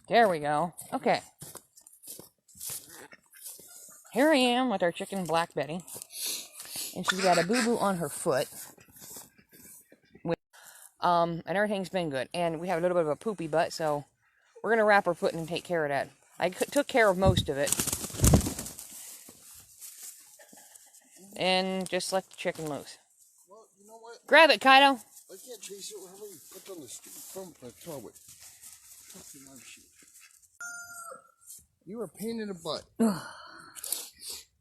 There we go. Okay. Here I am with our chicken Black Betty. And she's got a boo-boo on her foot. And everything's been good. And we have a little bit of a poopy butt, so we're going to wrap her foot and take care of that. I took care of most of it. And just let the chicken loose. Well, you know what? Grab it, Kaido. I can't chase it. How about you put on the stupid phone and throw it? You are a pain in the butt.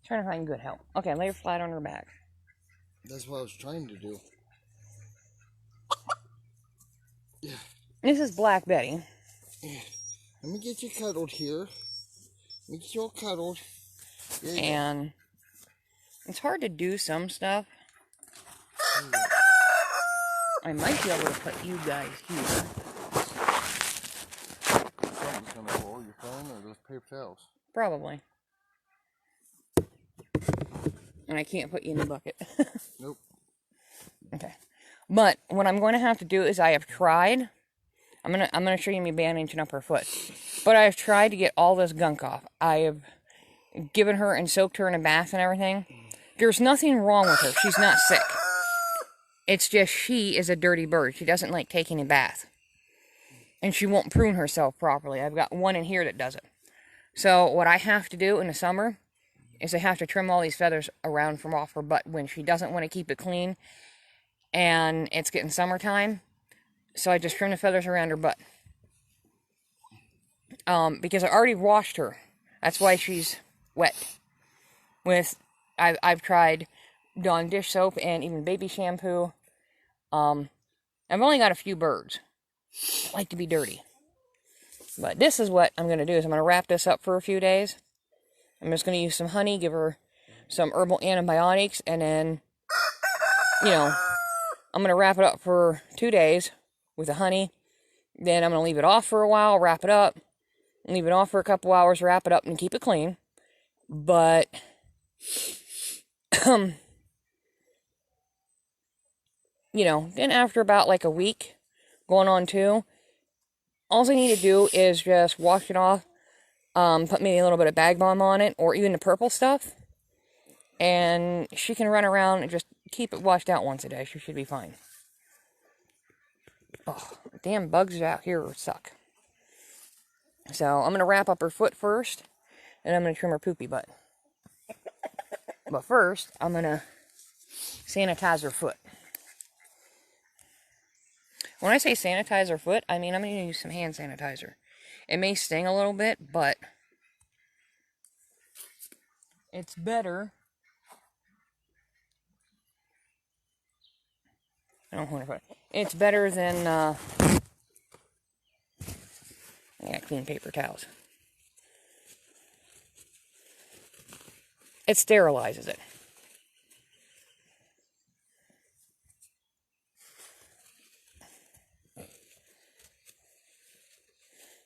Trying to find good help. Okay, lay her flat on her back. That's what I was trying to do. Yeah. This is Black Betty. Yeah. Let me get you cuddled here. Let me get you all cuddled. And it's hard to do some stuff. I might be able to put you guys here. Something's gonna fall. Your phone or those paper towels? Probably. And I can't put you in the bucket. Nope. Okay. But what I'm going to have to do is I have tried. I'm gonna show you me bandaging up her foot. But I have tried to get all this gunk off. I have given her and soaked her in a bath and everything. There's nothing wrong with her. She's not sick. It's just she is a dirty bird. She doesn't like taking a bath. And she won't prune herself properly. I've got one in here that does it. So what I have to do in the summer is I have to trim all these feathers around from off her butt when she doesn't want to keep it clean. And it's getting summertime. So I just trim the feathers around her butt. Because I already washed her. That's why she's wet. I've tried Dawn dish soap and even baby shampoo. I've only got a few birds. I like to be dirty. But this is what I'm going to do is I'm going to wrap this up for a few days. I'm just going to use some honey, give her some herbal antibiotics, and then, I'm going to wrap it up for 2 days with the honey. Then I'm going to leave it off for a while, wrap it up, leave it off for a couple hours, wrap it up, and keep it clean. But, then after about like a week, going on 2, all I need to do is just wash it off, put maybe a little bit of bag balm on it, or even the purple stuff, and she can run around and just keep it washed out once a day. She should be fine. Oh, damn bugs out here suck. So I'm going to wrap up her foot first, and I'm going to trim her poopy butt. But first, I'm going to sanitize her foot. When I say sanitize her foot, I mean I'm going to use some hand sanitizer. It may sting a little bit, but it's better. I don't want to put it. It's better than clean paper towels. It sterilizes it.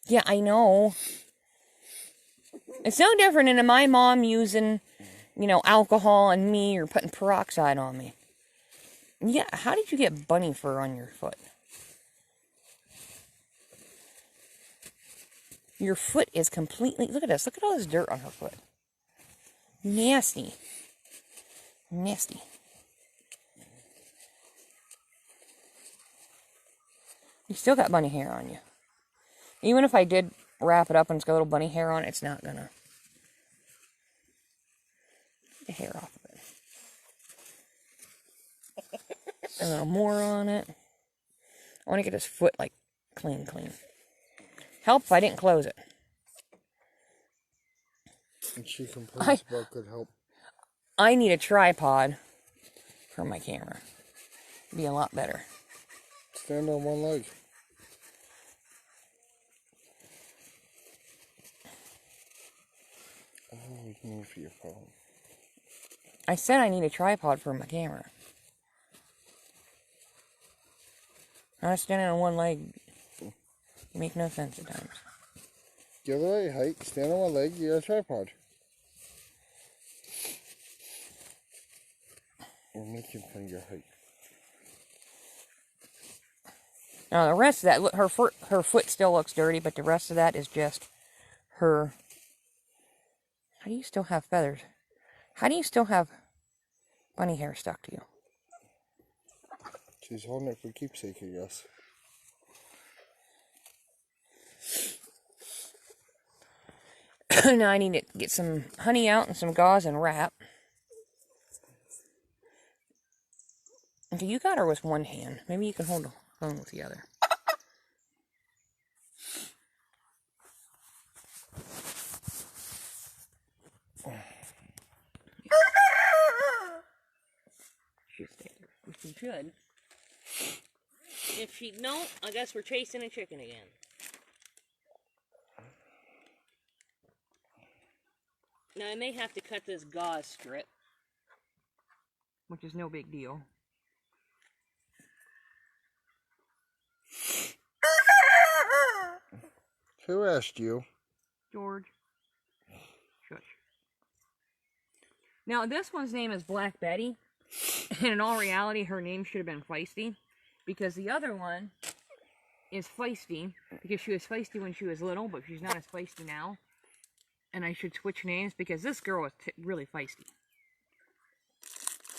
Yeah, I know. It's no different than my mom using, alcohol on me or putting peroxide on me. Yeah, how did you get bunny fur on your foot? Your foot is completely... Look at this. Look at all this dirt on her foot. Nasty. Nasty. You still got bunny hair on you. Even if I did wrap it up and it's got a little bunny hair on it, it's not gonna... Get the hair off of it. A little more on it. I want to get his foot, clean. Help if I didn't close it. And she complains about good help. I need a tripod for my camera. It'd be a lot better. Stand on one leg. Oh, you need for your phone. I said I need a tripod for my camera. Not standing on one leg. You make no sense at times. The other way, hike, stand on one leg, you got a tripod. We're making fun of your height. Now the rest of that, look, her foot still looks dirty, but the rest of that is just her. How do you still have feathers? How do you still have bunny hair stuck to you? She's holding it for keepsake, I guess. Now I need to get some honey out and some gauze and wrap. Okay, you got her with one hand. Maybe you can hold the phone with the other. She should. If she don't, I guess we're chasing a chicken again. Now I may have to cut this gauze strip, which is no big deal. Who asked you? George. Shush. Now this one's name is Black Betty. And in all reality, her name should have been Feisty, because the other one is Feisty, because she was feisty when she was little, but she's not as feisty now. And I should switch names, because this girl is really feisty.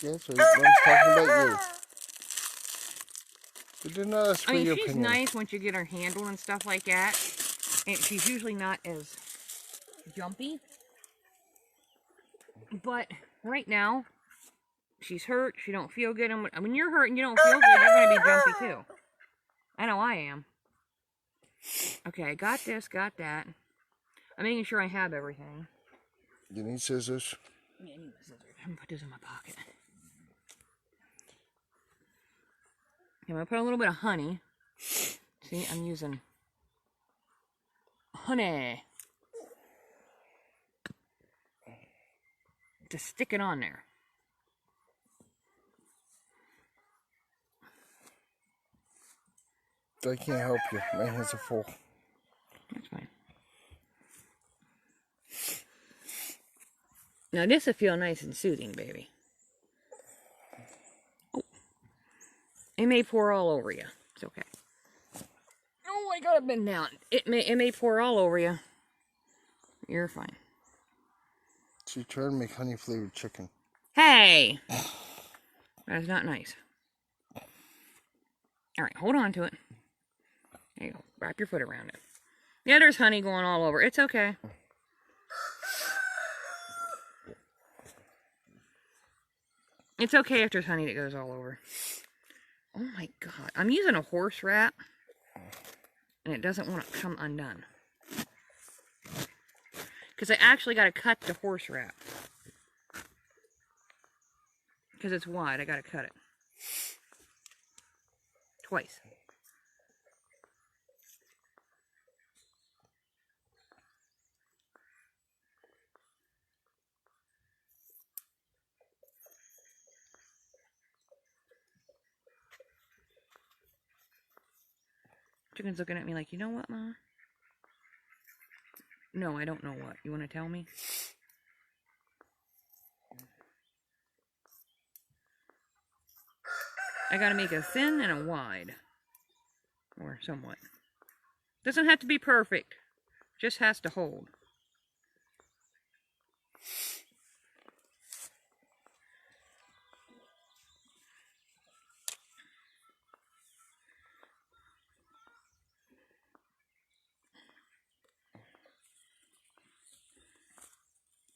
Yeah, so one's talking about you. But they're not ask for your she's opinion. nice once you get her handled and stuff like that. And she's usually not as jumpy. But right now, she's hurt, she don't feel good, and when you're hurt and you don't feel good, you're going to be jumpy too. I know I am. Okay, I got this, got that. I'm making sure I have everything. You need scissors? Yeah, I need my scissors. I'm going to put this in my pocket. I'm going to put a little bit of honey. See, I'm using honey to stick it on there. I can't help you. My hands are full. That's fine. Now this will feel nice and soothing, baby. Oh. It may pour all over you. It's okay. Oh, I gotta bend down. It may pour all over you. You're fine. She's trying to make honey flavored chicken. Hey! That is not nice. Alright, hold on to it. There you go. Wrap your foot around it. Yeah, there's honey going all over. It's okay. It's okay if there's honey that goes all over. Oh my god. I'm using a horse wrap. And it doesn't want to come undone. Because I actually got to cut the horse wrap. Because it's wide. I got to cut it. Twice. Chicken's looking at me like, you know what, Ma? No, I don't know what. You want to tell me? I gotta make a thin and a wide. Or somewhat. Doesn't have to be perfect. Just has to hold.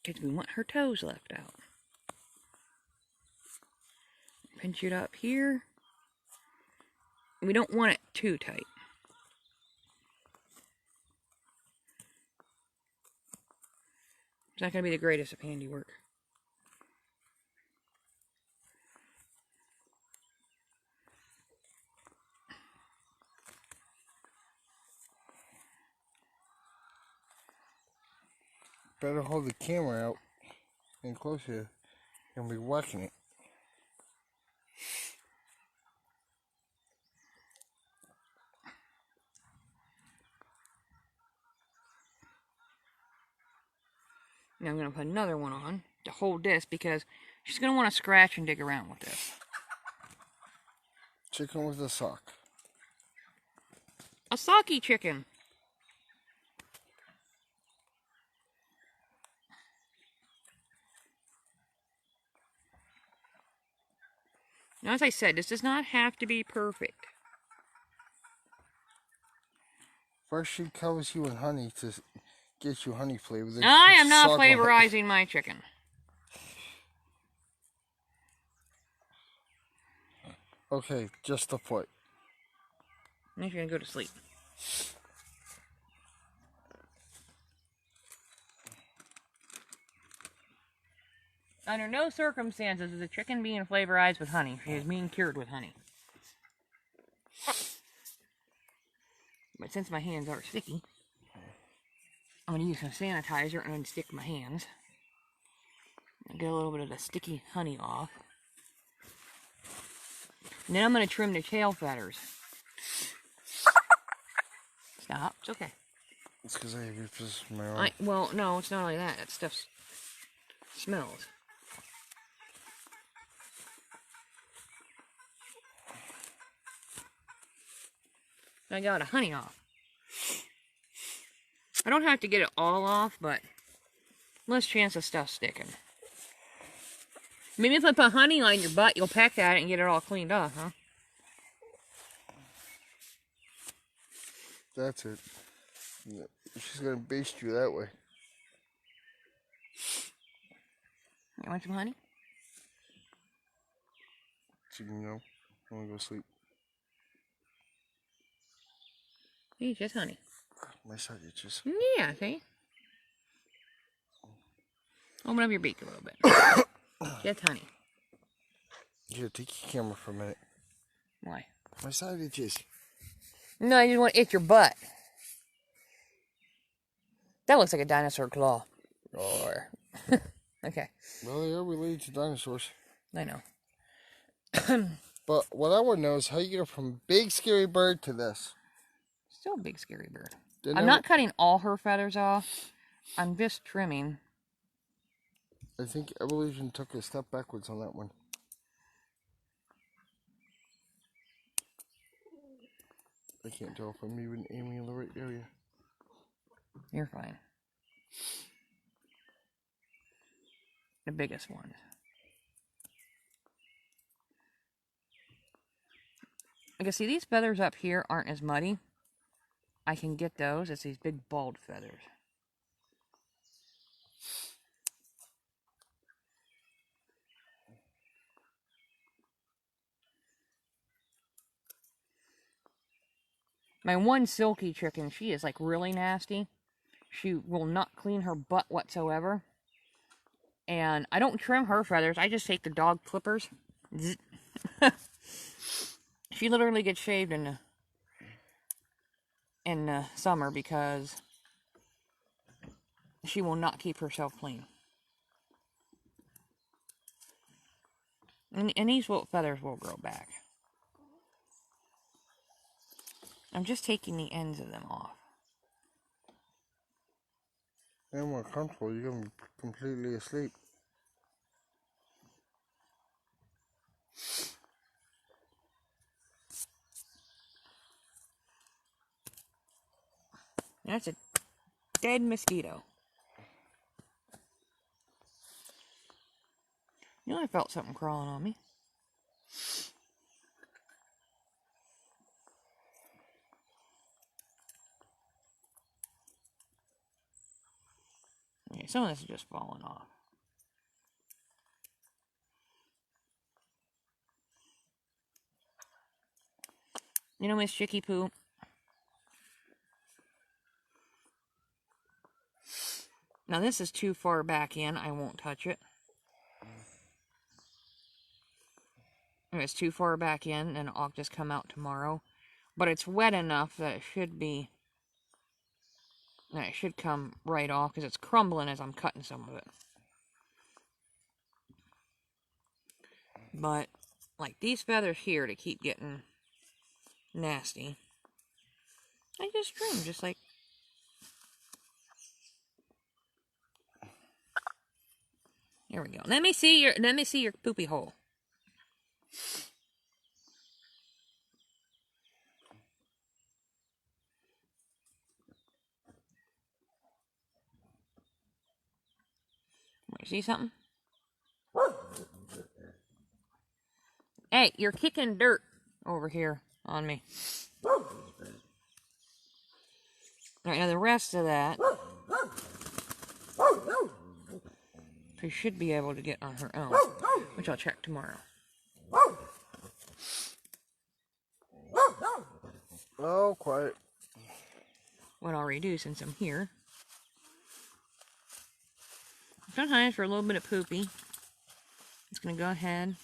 Because we want her toes left out. Pinch it up here. We don't want it too tight. It's not going to be the greatest of handiwork. Better hold the camera out and closer and be watching it. Now I'm going to put another one on to hold this because she's going to want to scratch and dig around with this. Chicken with a sock. A sake chicken. Now, as I said, this does not have to be perfect. First she covers you in honey to get you honey flavor. Then I she am not puts salt on it. flavorizing my chicken. Okay, just the foot. I'm just gonna go to sleep. Under no circumstances is a chicken being flavorized with honey. She is being cured with honey. But since my hands are sticky, I'm going to use some sanitizer and unstick my hands. And get a little bit of the sticky honey off. And then I'm going to trim the tail feathers. Stop. It's okay. It's because I have repositioned my arm. Well, no, it's not like that. That stuff smells. I got the honey off. I don't have to get it all off, but less chance of stuff sticking. Maybe if I put honey on your butt, you'll peck at it and get it all cleaned off, huh? That's it. Yeah, she's going to baste you that way. You want some honey? So you know, I want to go sleep. See, just honey. My side itches. Yeah, see? Open up your beak a little bit. Just honey. Here, take your camera for a minute. Why? My side itches. No, I just want to itch your butt. That looks like a dinosaur claw. Roar. Okay. Well, they are related to dinosaurs. I know. But what I want to know is how you get from big scary bird to this. Still a big scary bird. Didn't I'm not cutting all her feathers off. I'm just trimming. I think evolution took a step backwards on that one. I can't tell if I'm even aiming in the right area. You're fine. The biggest ones. Like I see, these feathers up here aren't as muddy. I can get those. It's these big bald feathers. My one silky chicken, she is like really nasty. She will not clean her butt whatsoever. And I don't trim her feathers. I just take the dog clippers. She literally gets shaved in the summer because she will not keep herself clean. And these feathers will grow back. I'm just taking the ends of them off. I'm more comfortable. You're going to be completely asleep. That's a dead mosquito. You know, I felt something crawling on me. Okay, some of this is just falling off. You know, Miss Chicky Poo? Now this is too far back in. I won't touch it. If it's too far back in, then I'll just come out tomorrow. But it's wet enough that it should be... that it should come right off because it's crumbling as I'm cutting some of it. But, like these feathers here to keep getting nasty, I just trim, just like... Here we go. Let me see your poopy hole. You see something? Hey, you're kicking dirt over here on me. Alright, now the rest of that, she should be able to get on her own, which I'll check tomorrow. Oh, quiet. What I'll redo since I'm here. Sometimes for a little bit of poopy, it's going to go ahead.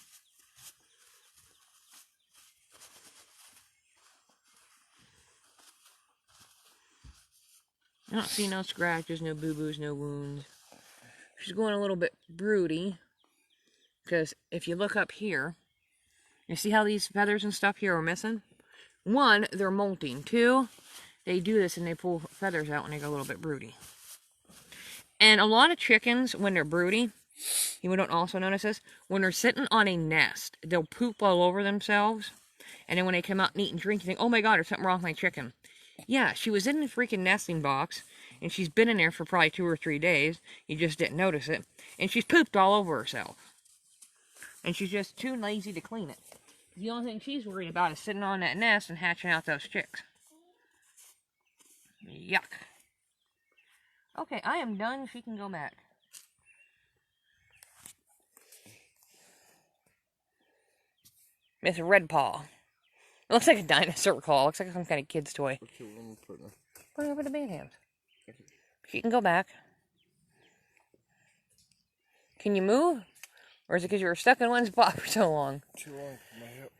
I don't see no scratches, no boo-boos, no wounds. She's going a little bit broody, because if you look up here, you see how these feathers and stuff here are missing? One, they're molting. Two, they do this and they pull feathers out when they go a little bit broody. And a lot of chickens, when they're broody, you don't also notice this, when they're sitting on a nest, they'll poop all over themselves. And then when they come out and eat and drink, you think, oh my god, there's something wrong with my chicken. Yeah, she was in the freaking nesting box, and she's been in there for probably 2 or 3 days. You just didn't notice it. And she's pooped all over herself. And she's just too lazy to clean it. The only thing she's worried about is sitting on that nest and hatching out those chicks. Yuck. Okay, I am done. She can go back. Miss Redpaw. It looks like a dinosaur claw. It looks like some kind of kid's toy. Put it over the Bantams. She can go back. Can you move? Or is it because you were stuck in one spot for so long? Too long for my hip.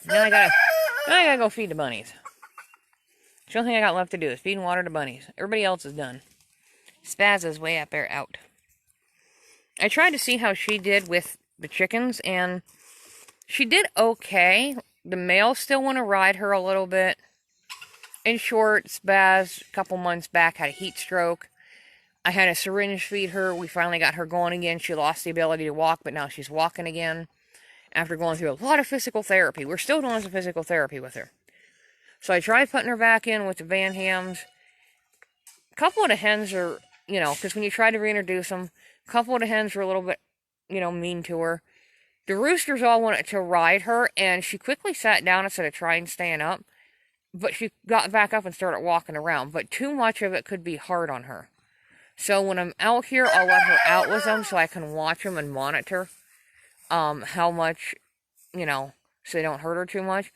Now I gotta go feed the bunnies. The only thing I got left to do is feed and water the bunnies. Everybody else is done. Spaz is way up there out. I tried to see how she did with the chickens, and she did okay. The males still want to ride her a little bit. In short, Spaz, a couple months back, had a heat stroke. I had a syringe feed her. We finally got her going again. She lost the ability to walk, but now she's walking again. After going through a lot of physical therapy. We're still doing some physical therapy with her. So I tried putting her back in with the Bantams. A couple of the hens are, because when you try to reintroduce them, a couple of the hens were a little bit, mean to her. The roosters all wanted to ride her, and she quickly sat down instead of trying staying up. But she got back up and started walking around. But too much of it could be hard on her. So when I'm out here, I'll let her out with them so I can watch them and monitor how much, so they don't hurt her too much.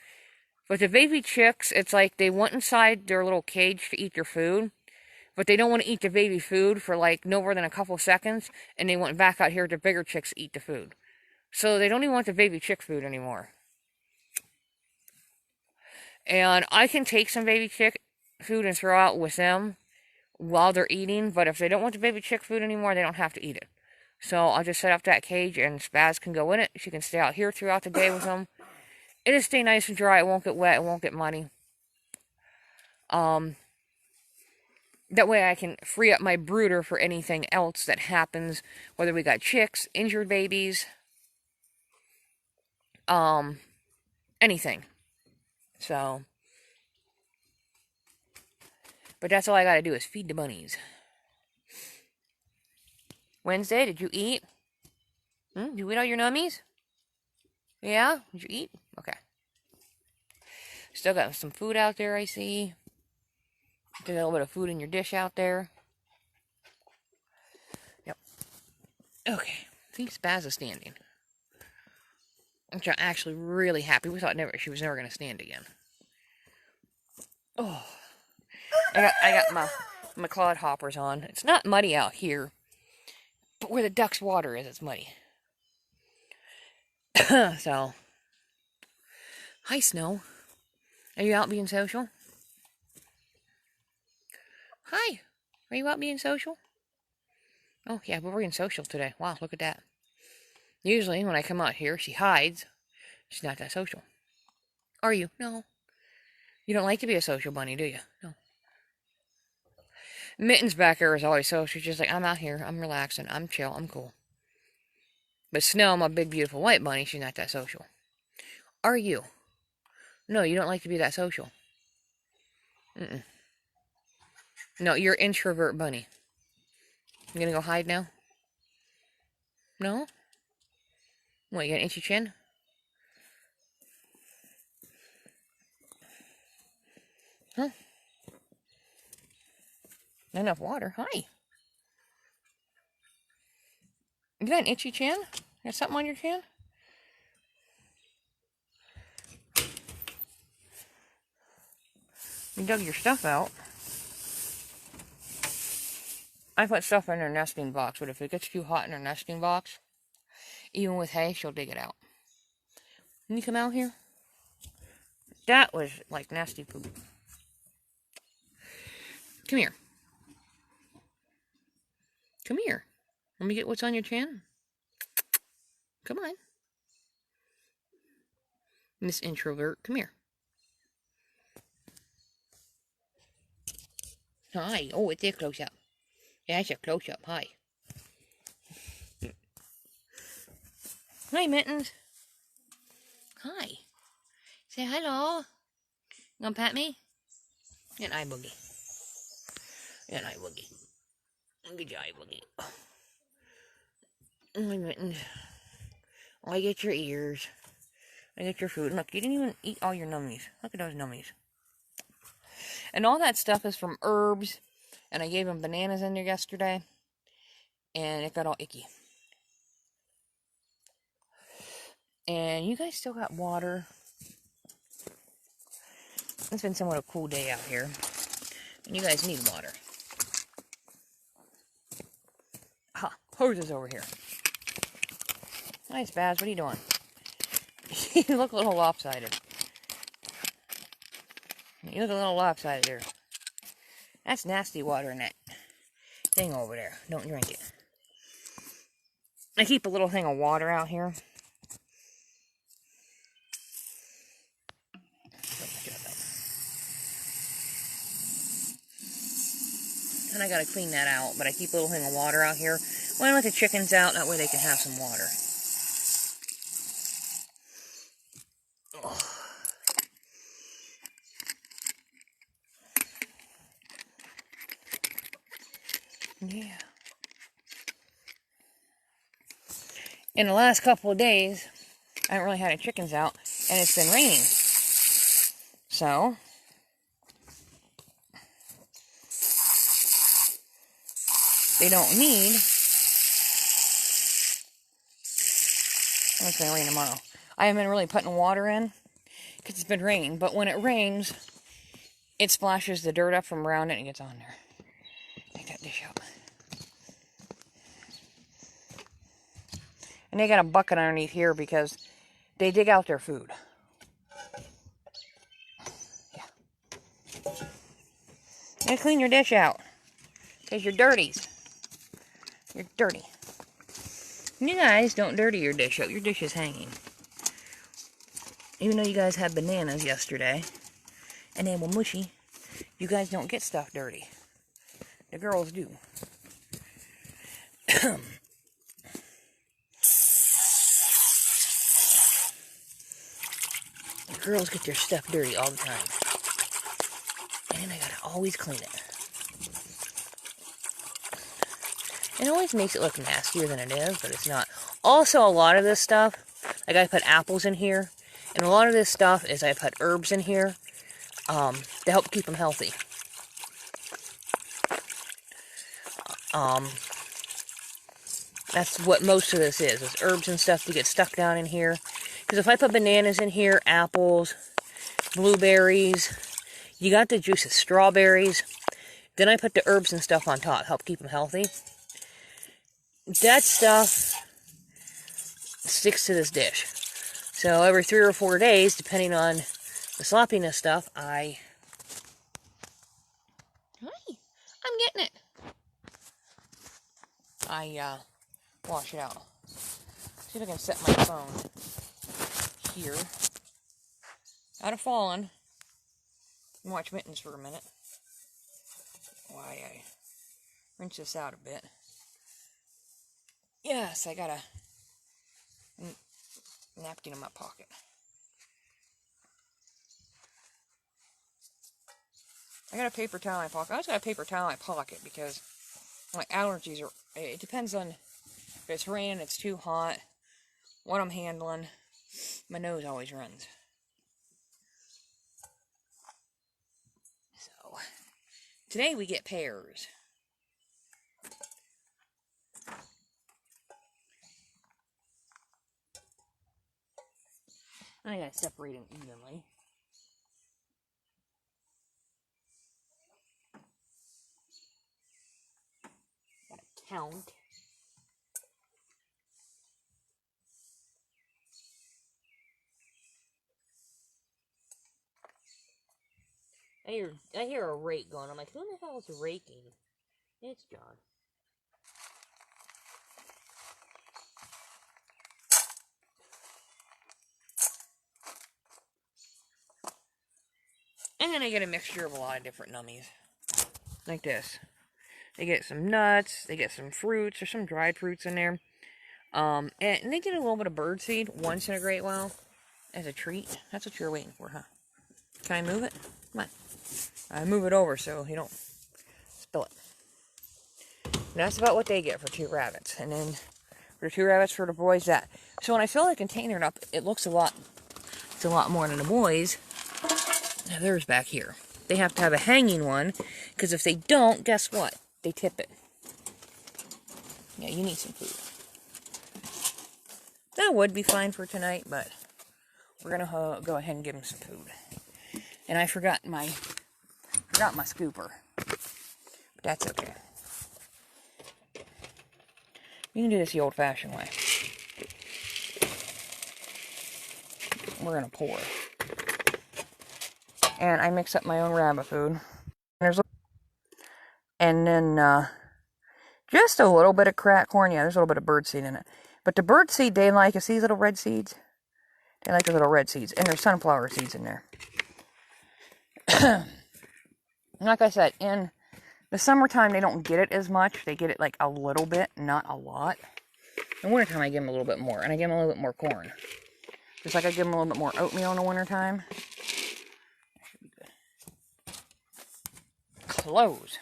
But the baby chicks, it's like they went inside their little cage to eat their food, but they don't want to eat the baby food for like no more than a couple seconds, and they went back out here to bigger chicks to eat the food. So they don't even want the baby chick food anymore. And I can take some baby chick food and throw out with them while they're eating, but if they don't want the baby chick food anymore, they don't have to eat it. So I'll just set up that cage and Spaz can go in it. She can stay out here throughout the day with them. It'll stay nice and dry. It won't get wet. It won't get muddy. That way I can free up my brooder for anything else that happens. Whether we got chicks, injured babies, anything. So, but that's all I gotta do is feed the bunnies. Wednesday, did you eat? Did you eat all your nummies? Yeah? Did you eat? Okay. Still got some food out there, I see. There's a little bit of food in your dish out there. Yep. Okay. I think Spaz is standing. I'm actually really happy. We thought she was never going to stand again. Oh. I got my clod hoppers on. It's not muddy out here. But where the duck's water is, it's muddy. So. Hi, Snow. Are you out being social? Hi. Are you out being social? Oh, yeah, but we're being social today. Wow, look at that. Usually, when I come out here, she hides. She's not that social. Are you? No. You don't like to be a social bunny, do you? No. Mittens back there is always social. She's just like, I'm out here. I'm relaxing. I'm chill. I'm cool. But Snow, my big, beautiful white bunny, she's not that social. Are you? No, you don't like to be that social. No, you're introvert bunny. You gonna go hide now? No? What, you got an itchy chin? Huh? Not enough water. Hi. You got an itchy chin? You got something on your chin? You dug your stuff out. I put stuff in her nesting box, but if it gets too hot in her nesting box, even with hay, she'll dig it out. Can you come out here? That was like nasty poop. Come here. Come here. Let me get what's on your chin. Come on. Miss Introvert, come here. Hi. Oh, it's a close-up. That's a close-up. Hi. Hi, Mittens. Hi. Say hello. You gonna pat me? Good eye boogie. Good eye boogie. Good eye boogie. Hi, Mittens. I get your ears. I get your food. Look, you didn't even eat all your nummies. Look at those nummies. And all that stuff is from herbs. And I gave him bananas in there yesterday. And it got all icky. And you guys still got water. It's been somewhat a cool day out here. And you guys need water. Ha! Hose is over here. Nice, Baz. What are you doing? You look a little lopsided. You look a little lopsided there. That's nasty water in that thing over there. Don't drink it. I keep a little thing of water out here. And I gotta clean that out, but I keep a little thing of water out here. When I let the chickens out, that way they can have some water. Ugh. Yeah. In the last couple of days, I haven't really had the chickens out, and it's been raining. So, they don't need... It's going to rain tomorrow. I haven't been really putting water in, because it's been raining. But when it rains, it splashes the dirt up from around it and gets on there. Take that dish out. And they got a bucket underneath here because they dig out their food. Yeah. You gotta clean your dish out. Because you're dirties. You're dirty. You guys don't dirty your dish out. Your dish is hanging. Even though you guys had bananas yesterday, and they were mushy, you guys don't get stuff dirty. The girls do. The girls get their stuff dirty all the time. And I gotta always clean it. It always makes it look nastier than it is, but it's not. Also, a lot of this stuff, like I put apples in here, and a lot of this stuff is I put herbs in here to help keep them healthy. That's what most of this is herbs and stuff to get stuck down in here. Because if I put bananas in here, apples, blueberries, you got the juice of strawberries, then I put the herbs and stuff on top, help keep them healthy. That stuff sticks to this dish. So every 3 or 4 days, depending on the sloppiness stuff, Hi, I'm getting it. I wash it out. See if I can set my phone here. Out of falling. And watch Mittens for a minute. Why I rinse this out a bit. Yes, I got a napkin in my pocket. I got a paper towel in my pocket. I always got a paper towel in my pocket because My allergies are, it depends on if it's raining, it's too hot, what I'm handling. My nose always runs. So, today we get pears. I gotta separate them evenly. Gotta count. I hear a rake going. I'm like, who the hell is raking? It's John. And then I get a mixture of a lot of different nummies. Like this. They get some nuts, they get some fruits, or some dried fruits in there. And they get a little bit of birdseed once in a great while as a treat. That's what you're waiting for, huh? Can I move it? Come on. I move it over so you don't spill it. And that's about what they get for 2 rabbits. And then for 2 rabbits for the boys, that. So when I fill the container up, it looks it's a lot more than the boys. Now theirs back here. They have to have a hanging one, because if they don't, guess what? They tip it. Yeah, you need some food. That would be fine for tonight, but we're gonna go ahead and give them some food. And I forgot my scooper, but that's okay. We can do this the old-fashioned way. We're gonna pour. And I mix up my own rabbit food. And then just a little bit of cracked corn. Yeah, there's a little bit of birdseed in it. But the birdseed they like is these little red seeds. They like the little red seeds. And there's sunflower seeds in there. Like I said, in the summertime they don't get it as much. They get it like a little bit, not a lot. In the wintertime I give them a little bit more. And I give them a little bit more corn. Just like I give them a little bit more oatmeal in the wintertime. That should be good. Close.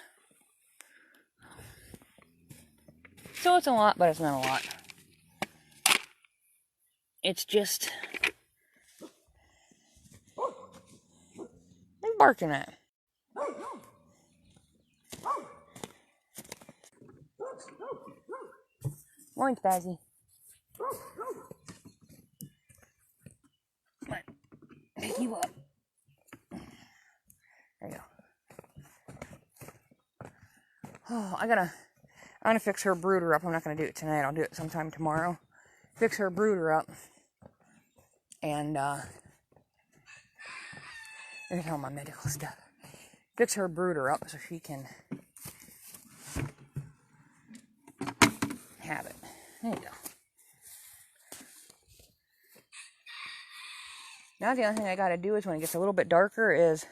So it's a lot, but it's not a lot. It's just... Who's barking at? Morning, Spazzy. Come on. Pick you up. There you go. Oh, I'm gonna fix her brooder up. I'm not gonna do it tonight. I'll do it sometime tomorrow. Fix her brooder up. And, there's all my medical stuff. Fix her brooder up so she can have it. There you go. Now the only thing I gotta do is when it gets a little bit darker is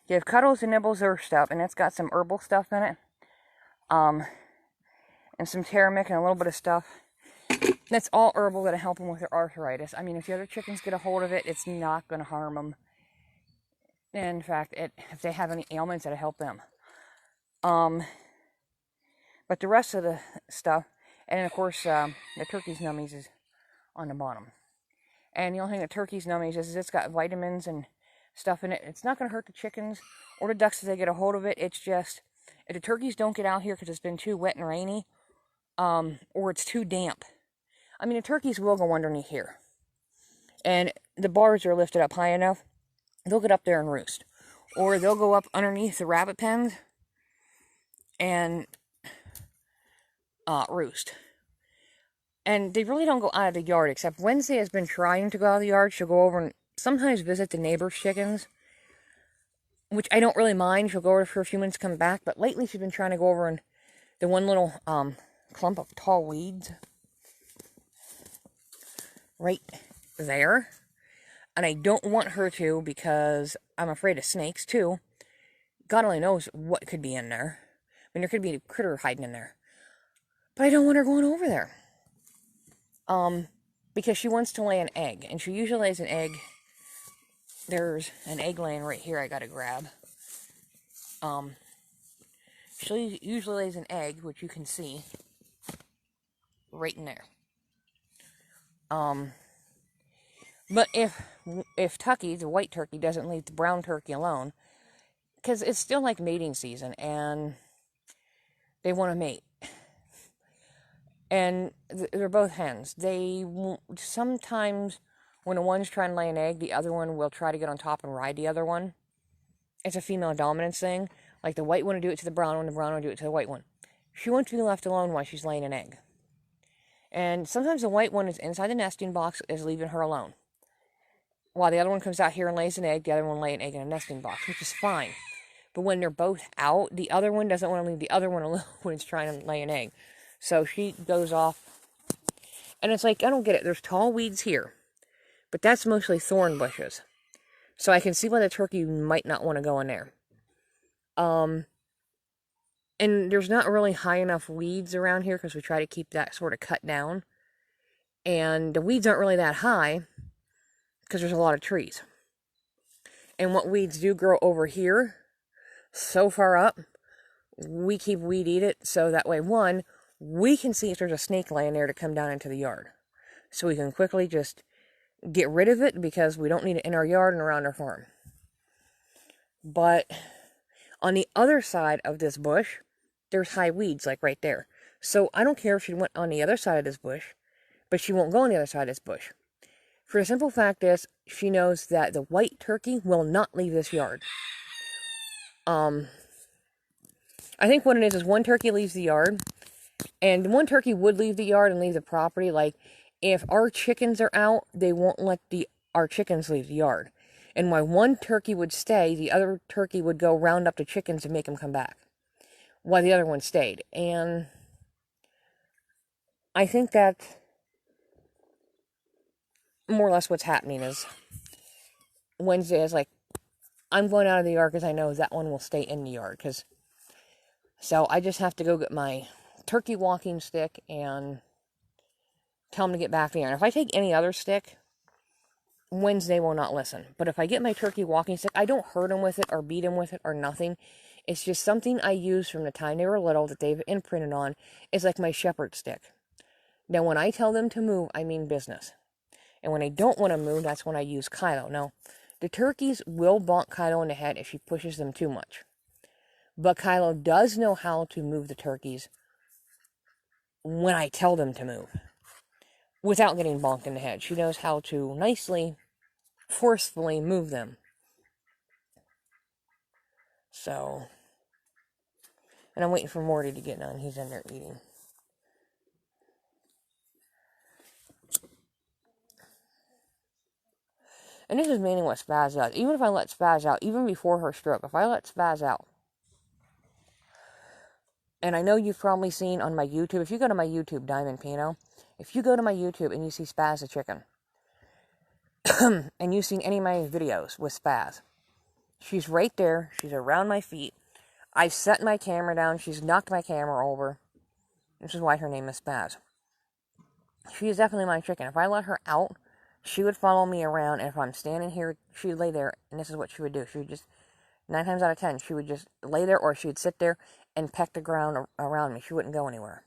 give Cuddles and Nibbles their stuff, and it's got some herbal stuff in it. And some Terramyc and a little bit of stuff. That's all herbal that'll help them with their arthritis. I mean, if the other chickens get a hold of it, it's not going to harm them. In fact, if they have any ailments, it'll help them. But the rest of the stuff, and then of course, the turkey's nummies is on the bottom. And the only thing that turkey's nummies is it's got vitamins and stuff in it. It's not going to hurt the chickens or the ducks if they get a hold of it. It's just, if the turkeys don't get out here because it's been too wet and rainy, or it's too damp. I mean, the turkeys will go underneath here. And the bars are lifted up high enough, they'll get up there and roost. Or they'll go up underneath the rabbit pens and roost. And they really don't go out of the yard, except Wednesday has been trying to go out of the yard. She'll go over and sometimes visit the neighbor's chickens, which I don't really mind. She'll go over for a few minutes, come back. But lately she's been trying to go over and the one little clump of tall weeds right there. And I don't want her to because I'm afraid of snakes too. God only knows what could be in there. I mean, there could be a critter hiding in there. But I don't want her going over there. Because she wants to lay an egg. And she usually lays an egg. There's an egg laying right here I gotta grab. she usually lays an egg, which you can see right in there. But if Tucky, the white turkey, doesn't leave the brown turkey alone, because it's still like mating season, and they want to mate. And they're both hens. They sometimes, when one's trying to lay an egg, the other one will try to get on top and ride the other one. It's a female dominance thing. Like the white one will do it to the brown one will do it to the white one. She wants to be left alone while she's laying an egg. And sometimes the white one is inside the nesting box, is leaving her alone. While the other one comes out here and lays an egg, the other one lays an egg in a nesting box, which is fine. But when they're both out, the other one doesn't want to leave the other one alone when it's trying to lay an egg. So she goes off. And it's like, I don't get it. There's tall weeds here. But that's mostly thorn bushes. So I can see why the turkey might not want to go in there. And there's not really high enough weeds around here because we try to keep that sort of cut down. And the weeds aren't really that high because there's a lot of trees. And what weeds do grow over here, so far up, we keep weed eat it, so that way, one, we can see if there's a snake laying there to come down into the yard. So we can quickly just get rid of it because we don't need it in our yard and around our farm. But on the other side of this bush, there's high weeds, like right there. So I don't care if she went on the other side of this bush, but she won't go on the other side of this bush. For the simple fact is, she knows that the white turkey will not leave this yard. I think what it is one turkey leaves the yard, and one turkey would leave the yard and leave the property. Like, if our chickens are out, they won't let our chickens leave the yard. And while one turkey would stay, the other turkey would go round up the chickens and make them come back, while the other one stayed. And I think that more or less what's happening is Wednesday is like, I'm going out of the yard because I know that one will stay in the yard. So I just have to go get my turkey walking stick and tell them to get back there. And if I take any other stick, Wednesday will not listen. But if I get my turkey walking stick, I don't hurt them with it or beat them with it or nothing. It's just something I use from the time they were little that they've imprinted on. It's like my shepherd stick. Now, when I tell them to move, I mean business. And when I don't want to move, that's when I use Kylo. Now, the turkeys will bonk Kylo in the head if she pushes them too much. But Kylo does know how to move the turkeys when I tell them to move, without getting bonked in the head. She knows how to nicely, forcefully move them. So, and I'm waiting for Morty to get done. He's in there eating. And this is mainly what Spaz does. Even if I let Spaz out, even before her stroke, if I let Spaz out, and I know you've probably seen on my YouTube, if you go to my YouTube, Diamond Pino, if you go to my YouTube and you see Spaz the chicken, and you've seen any of my videos with Spaz, she's right there, she's around my feet, I've set my camera down, she's knocked my camera over. This is why her name is Spaz. She is definitely my chicken. If I let her out, she would follow me around, and if I'm standing here, she would lay there, and this is what she would do. She would just, 9 times out of 10, she would just lay there, or she would sit there and peck the ground around me. She wouldn't go anywhere.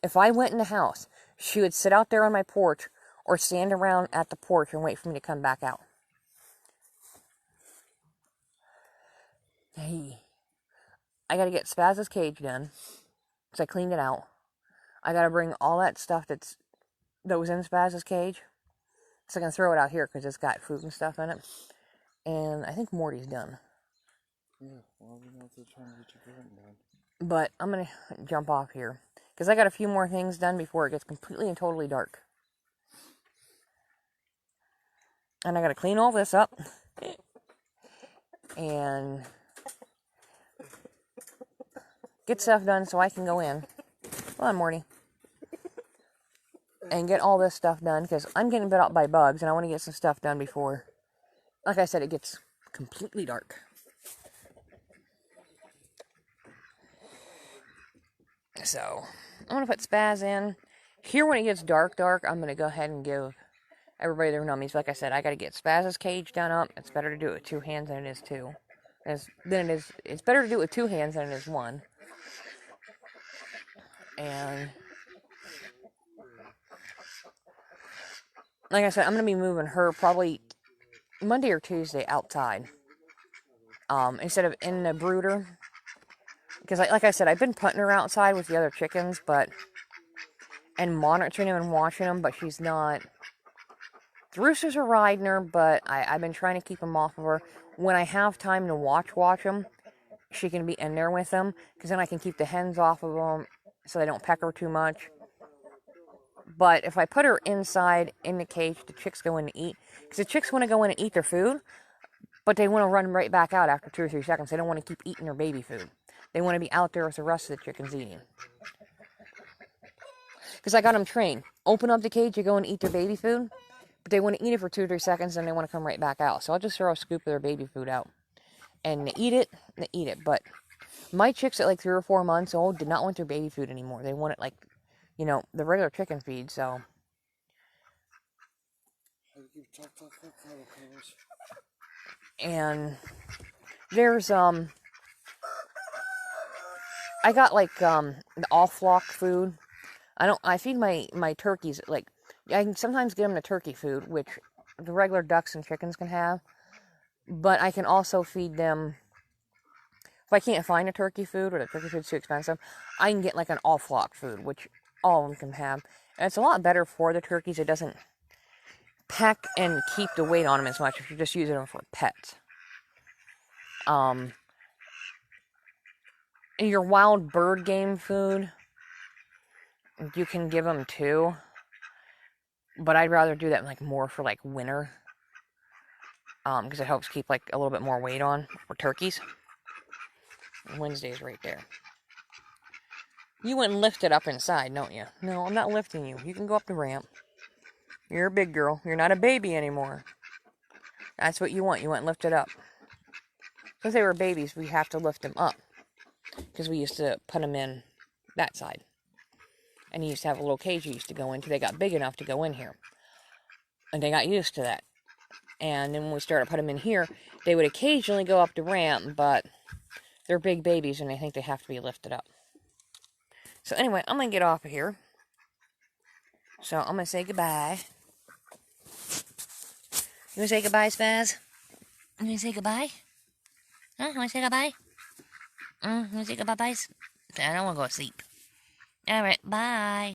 If I went in the house, she would sit out there on my porch, or stand around at the porch and wait for me to come back out. Hey, I gotta get Spaz's cage done, because I cleaned it out. I gotta bring all that stuff that was in Spaz's cage, so I can throw it out here because it's got food and stuff in it. And I think Morty's done. Yeah, well, we know they're trying to get your parent done. But I'm going to jump off here, because I got a few more things done before it gets completely and totally dark. And I got to clean all this up. And get stuff done so I can go in. Come on, Morty. And get all this stuff done, because I'm getting bit out by bugs, and I want to get some stuff done before, like I said, it gets completely dark. So, I'm going to put Spaz in. Here when it gets dark, I'm going to go ahead and give everybody their nummies. Like I said, I got to get Spaz's cage done up. It's better to do it with 2 hands than it is 2. It's better to do it with 2 hands than it is 1. And like I said, I'm going to be moving her probably Monday or Tuesday outside. Instead of in the brooder. Because like I said, I've been putting her outside with the other chickens, and monitoring them and watching them, but she's not. The roosters are riding her, but I've been trying to keep them off of her. When I have time to watch them, she can be in there with them, because then I can keep the hens off of them so they don't peck her too much. But if I put her inside in the cage, the chicks go in to eat. Because the chicks want to go in and eat their food, but they want to run right back out after 2 or 3 seconds. They don't want to keep eating their baby food. They want to be out there with the rest of the chickens eating. Because I got them trained. Open up the cage, you go and eat their baby food. But they want to eat it for 2 or 3 seconds, and they want to come right back out. So I'll just throw a scoop of their baby food out. And they eat it, But my chicks at like 3 or 4 months old did not want their baby food anymore. They wanted like, the regular chicken feed, so. And there's, I got like, the all-flock food. I feed my turkeys, like, I can sometimes get them the turkey food, which the regular ducks and chickens can have. But I can also feed them, if I can't find a turkey food, or the turkey food's too expensive, I can get like an all-flock food, which all of them can have. And it's a lot better for the turkeys. It doesn't pack and keep the weight on them as much if you're just using them for pets. Your wild bird game food, you can give them too. But I'd rather do that like more for like winter. Because it helps keep like a little bit more weight on for turkeys. Wednesday's right there. You wouldn't lift it up inside, don't you? No, I'm not lifting you. You can go up the ramp. You're a big girl. You're not a baby anymore. That's what you want. You want lifted up. Since they were babies, we have to lift them up. Because we used to put them in that side. And he used to have a little cage he used to go into. They got big enough to go in here. And they got used to that. And then when we started putting them in here, they would occasionally go up the ramp, but they're big babies and I think they have to be lifted up. So anyway, I'm going to get off of here. So I'm going to say goodbye. You want to say goodbye, Spaz? You want to say goodbye? Huh? You want to say goodbye? You want to say goodbye, guys? I don't want to go to sleep. Alright, bye.